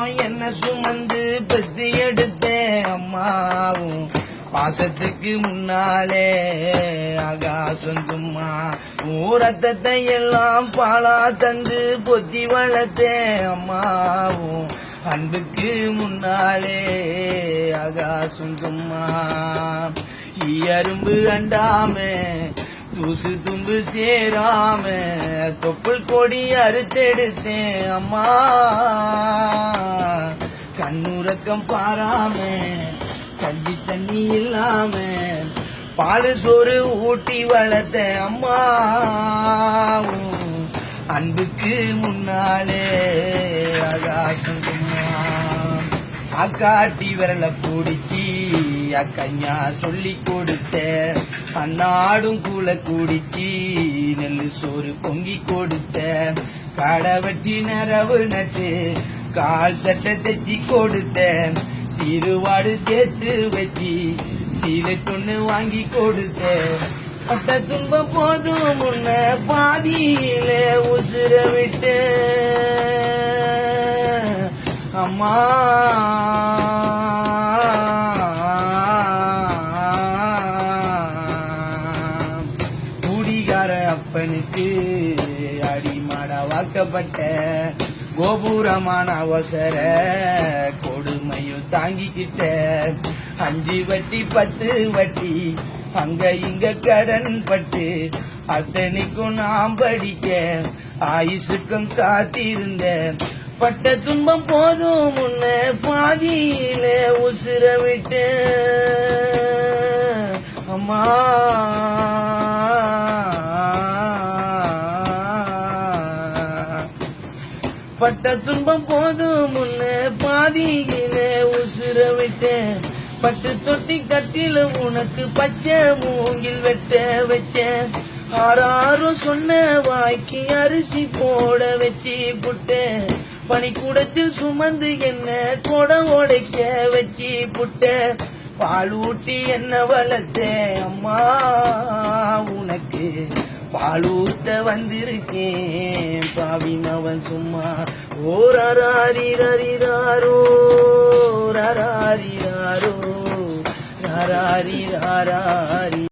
மாசம் என்ன சுமந்து பெத்து எடுத்தேன் அம்மாவும் பாசத்துக்கு முன்னாலே ஆகாசம் சும்மா ரத்தத்தை எல்லாம் பாலா தந்து பொத்தி வளர்த்தேன் அம்மாவும் அன்புக்கு முன்னாலே ஆகாசம் சும்மா அரும்பு அண்டாம தூசு தும்பு சேராம தொப்புள் கொடி அறுத்தெடுத்தேன் அம்மா கண்ணுறக்கம் பாராம கஞ்சி தண்ணி இல்லாம பால் சோறு ஊட்டி வளர்த்த அம்மா அன்புக்கு முன்னாலே ஆகாசம் சும்மா அக்காட்டி விரல பிடிச்சி அக்கஞ்சா சொல்லி கொடுத்த அன்னாடும் கூல குடிச்சி நெல்லு சோறு பொங்கி கொடுத்த கடை வச்சு நரவு நட்டு கால் சட்டை தைச்சி கொடுத்த சீருவாடு சேர்த்து வச்சு சீலட்டொன்னு வாங்கி கொடுத்த பட்ட துன்பம் போதும் முன்ன பாதியில உசுர விட்டு அம்மா குடிகார அப்பனுக்கு அடிமாடா வாக்கப்பட்ட கோபுரமான அவசர கொடுமையும் தாங்கிக்கிட்ட 5 வட்டி 10 வட்டி அங்க இங்க கடன் பட்டு அத்தனைக்கும் நாம் படிக்க ஆயுசுக்கும் காத்திருந்த பட்ட துன்பம் போதும் முன்ன பாதியில உசுர விட்டு அம்மா பட்ட துன்பம் போதும் முன்ன பாதியில உசுர விட்டேன் பட்டு தொட்டி கட்டில உனக்கு பச்சை மூங்கில் வெட்ட வச்சேன் ஆறாரும் சொன்ன வாய்க்கு அரிசி போட வச்சு புட்டேன் பனிக்கூடத்தில் சுமந்து என்ன கொடை உடைக்க வச்சு புட்டேன் பால் ஊட்டி என்ன வளர்த்தேன் அம்மா உனக்கு பால் ஊத்த வந்திருக்கேன் பாவினவன் சும்மா ஓராரிரோ ராரிராரோ ராரி ராரி